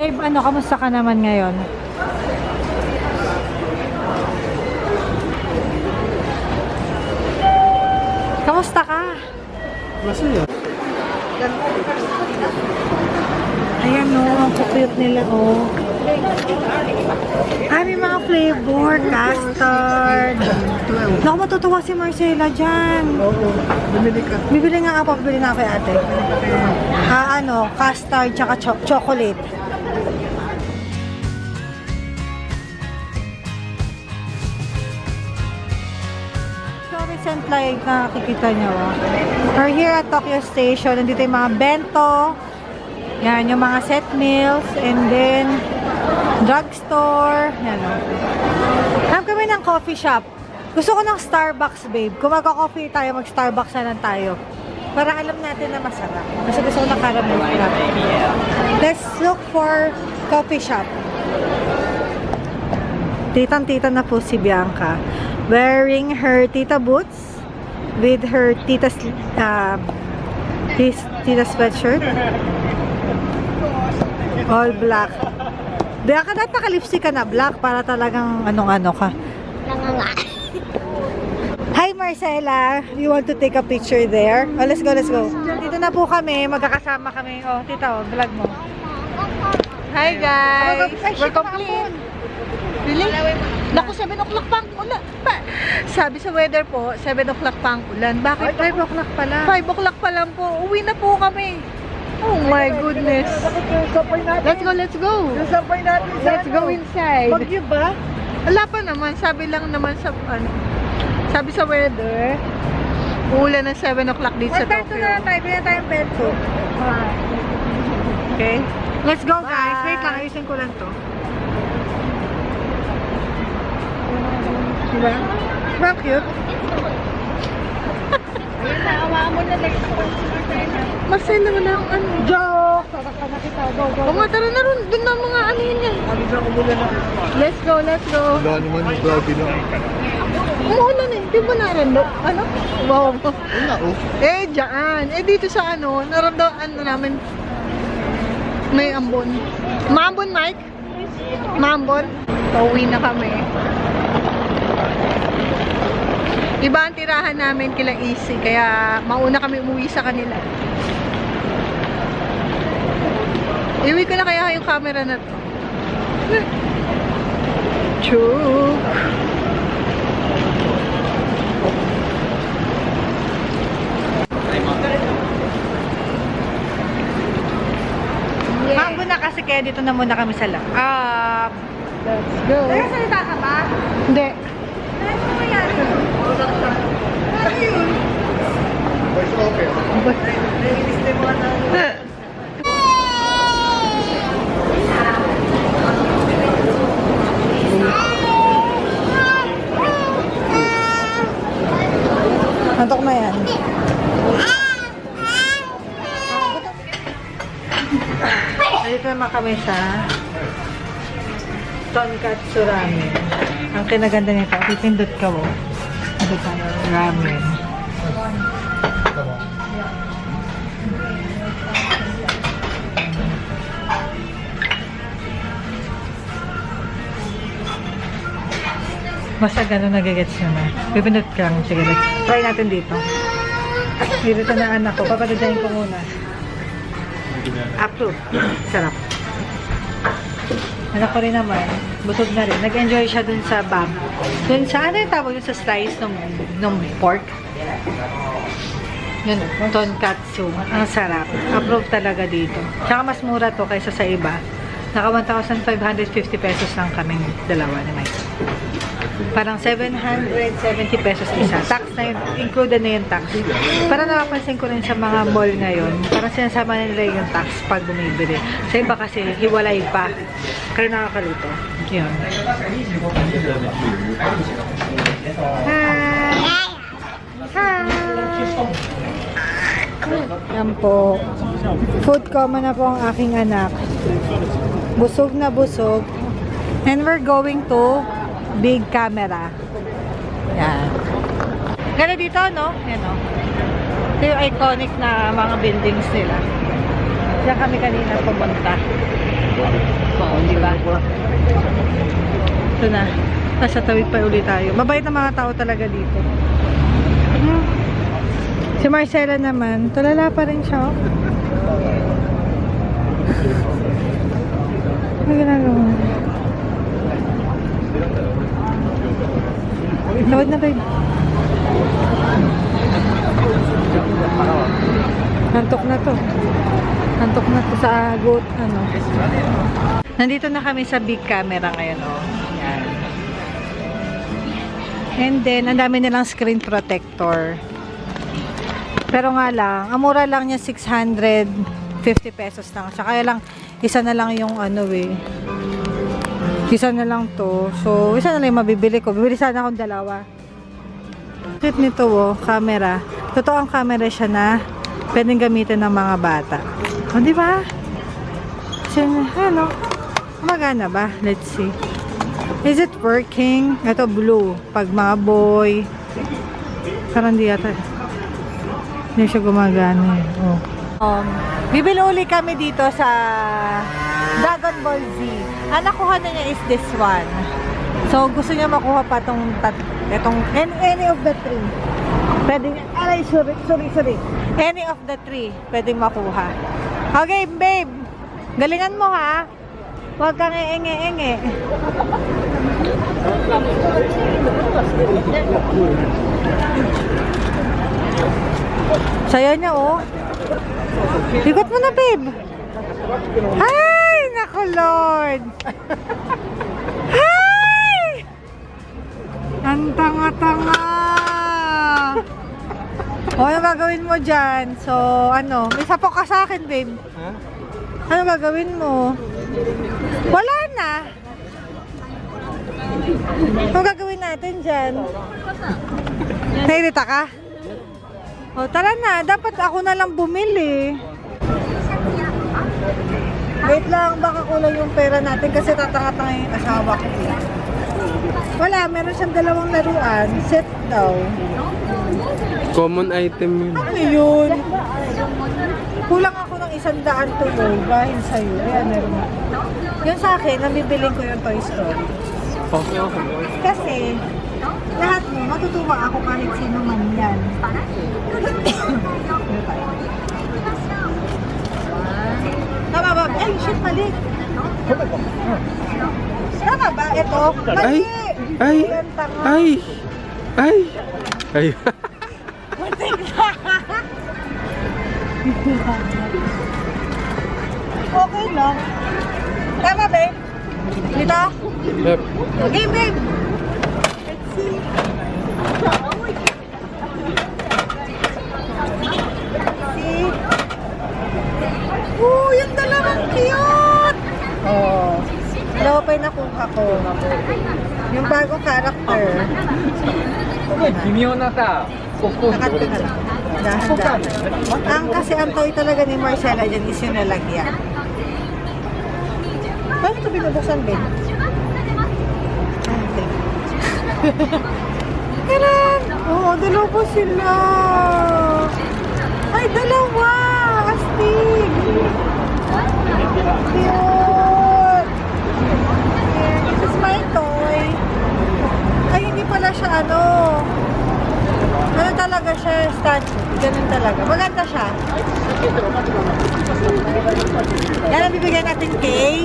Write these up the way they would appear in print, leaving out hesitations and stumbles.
Babe, kamusta ka naman ngayon? Kamusta ka? Masaya. Ayan ang cute nila may mga flavor, custard. Naku, matutuwa si Marcela dyan. Oo, bumili ka. Bibili nga ako, bibili na ako kay ate. Custard tsaka chocolate. Recent like nakikita nyo. We're here at Tokyo Station. Nandito yung mga bento. Yan, yung mga set meals. And then, drugstore. Yan o. Hanap kami ng coffee shop. Gusto ko ng Starbucks, babe. Kung magka-coffee tayo, mag-Starbucks na lang tayo. Para alam natin na masarap. Kasi gusto ko ng caramel frappe. Let's look for coffee shop. Titang-tita na po si Bianca. Wearing her tita boots with her tita's sweatshirt. All black. Bianca, dapat naka-lipstick ka na black para talagang anong-ano ka. Hi Marcela, you want to take a picture there? Oh, let's go, let's go. Dito na po kami, magkakasama kami. Oh, tita, vlog mo. Hi guys, we're complete. Really? Naku, 7 o'clock pa ang ulan. Sabi sa weather po, 7 o'clock pa ang ulan. Bakit? 5 o'clock pala. 5 o'clock pa lang po. Uwi na po kami. Oh my goodness. Let's go, let's go. Let's go inside. Bagyo ba? Wala pa naman. Sabi lang naman sa, sabi sa weather, ulan ng 7 o'clock dito sa Tokyo. Bili na tayong bento. Okay? Let's go guys. Wait lang, ayusin ko lang to. Diba? Diba cute? Ayun na, awaan mo na like. Marcel naman ang Joke! Tatakta na kita. Go, go. O nga, tara na rin. Doon na mga ano yun yan. Kami sa kumulan na. Let's go, let's go. Wala naman yung grabe na. Umuulan eh. Di ba narando? Ano? Wow. Wala oh. Dyan. Dito sa naramdaman namin may ambon. Maambon, Mike? Maambon? Pauwi na kami. Iba ang tirahan namin kila Easy, kaya mauna kami umuwi sa kanila. Iwi ko na kaya yung camera na to. Chuk! Maambon na kasi kaya dito na muna kami sa lab. Let's go. Nagsalita ka ba? Hindi. Ano mo yan? Voice over. Antok na yan. Dito naman kami sa Tonkatsu Ramen. Ang kinaganda nito, pipindot ka mo. Ito ka, ramen. Basta gano'n nagigets nyo na. Pipindot ka lang. Sige, let's try natin dito. Dito na anak ko. Papadadahin ko muna. Approve. Sarap. Anak ko rin naman. Busog na rin. Nag-enjoy siya dun sa bam. Dun sa, ano yung tawag dun sa slice ng pork? Yun, tonkatsu. Ang sarap. Approve talaga dito. Tsaka mas mura to kaysa sa iba. Naka 1,550 pesos lang kaming dalawa ni Mike. Parang 770 pesos isa. Tax na yun. Included na yung tax. Parang napapansin ko rin sa mga mall ngayon, parang sinasama nila yung tax pag bumibili. Sa iba kasi, hiwalay pa. Kaya nakakalito. Yun. Hi! Yan po. Food coma na po ang aking anak. Busog na busog. And we're going to big camera. Yan. Ganda dito, no? Yan, no? Ito yung iconic na mga buildings nila. Diyan kami kanina pumunta. Oo, di ba? Ito na. Nasa tawid pa ulit tayo. Mabait na mga tao talaga dito. Si Marcela naman, tulala pa rin siya. Ano ginagawa? Tawad na rin. Hantok na to. Hantok na to sa agot. Ano. Nandito na kami sa big camera ngayon. Oh. Yan. And then, ang dami nilang screen protector. Pero nga lang, ang mura lang niya 650 pesos lang. Siya kaya lang, isa na lang yung ano eh. Isa na lang to. So, isa na lang yung mabibili ko. Bibili sana akong dalawa. Cute nito oh, camera. Totoo ang camera siya na pwedeng gamitin ng mga bata. O, di ba? Ano? Magana ba? Let's see. Is it working? Ito blue. Pag mga boy. Parang di yata. Hindi siya gumagana eh. Oh. Bibili uli kami dito sa Dragon Ball Z. Ang nakuha na niya is this one. So, gusto niya makuha pa itong any of the three. Pwedeng, sorry. Any of the three, pwedeng makuha. Okay, babe. Galingan mo ha. Huwag kang enge-enge. Saya niya oh. Ikot mo na, babe. Ay, naku Lord. Ay! Ang tanga-tanga. O, ano gagawin mo dyan? So, ano? May sapok ka sa akin, babe. Ano gagawin mo? Wala na. Ano gagawin natin dyan? Nairita ka? O, tara na. Dapat ako na lang bumili. Wait lang, baka kulang yung pera natin kasi tatanga-tanga yung asawa ko. Wala, meron siyang dalawang laruan. Set daw. Common item yun. Ano yun? Kulang ako ng 100 tuloy dahil sa'yo. Ayan, meron na. Yung sa akin, nabibiling ko yung Toy Story. Okay. Kasi, lahat mo, matutuwa ako kahit sino man yan. Tama ba? Ay, shit, mali. Tama ba? Ito? Mali. Ay! Ayan, tama. Ay! Okay lang. Tama, babe? Dito? Yep. Okay, babe. Let's see. See? Yung dalawang cute! Oh. Dalawa pa yung nakuha ko. Yung bagong character. Nakat ko na lang. Dahan-dahan. Kasi ang toy talaga ni Marcela dyan is yung nalagyan. Paano ito binubuksan, Ben? Okay. Karan! Oo, dalawa po sila. Ay, dalawa! Astig! Cute! This is my toy. Ay, hindi pala siya ano. Ano talaga siya? Statue. Ganun talaga. Maganda siya. Yan ang bibigyan natin kay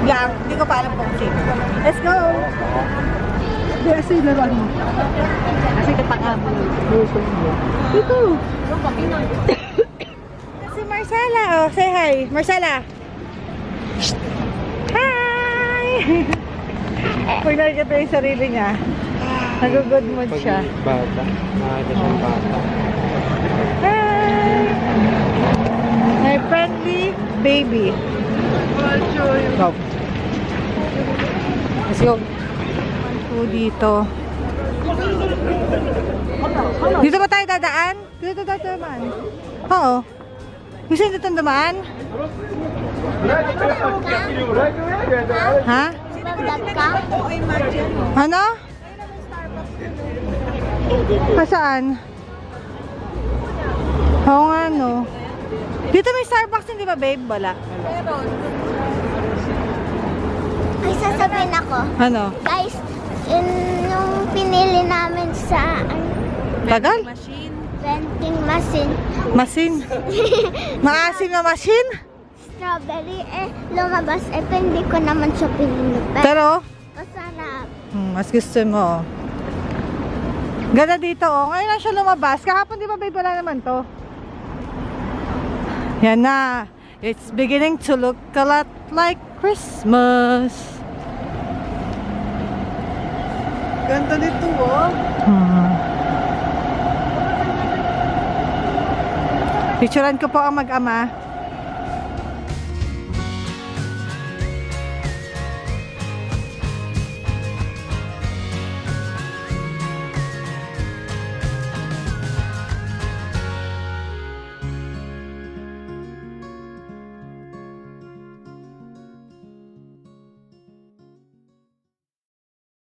Blanc. Hindi ko pa alam kung sino. Let's go! Kasi laruan mo. Kasi katanga mo. Dito. Si Marcela. Oh, say hi. Marcela. Hi! Pag nakikita yung sarili niya, nag-good mood siya. Bata. Nakita siyang bata. Hi! My friendly baby. Go. Let's go. Dito. Dito ba tayo dadaan? Dito tayo dadaan. Oo. Gusto nyo dito dumaan? Ha? Ano? Saan? Oo nga no. Dito may Starbucks hindi ba babe? Wala. Meron. sasabihin ako. Ano? Guys, yung pinili namin sa Tagal? vending machine, Masin. Maasim na machine? strawberry, lumabas. Hindi ko naman siya pinili. Pero, Masarap. mas gusto mo. Ganda dito, oh. Ngayon lang siya lumabas. Kahapon, di ba, babe, wala naman to? Yan na. It's beginning to look a lot like Christmas. Ganda nito, oh. Picturean ko po ang mag-ama.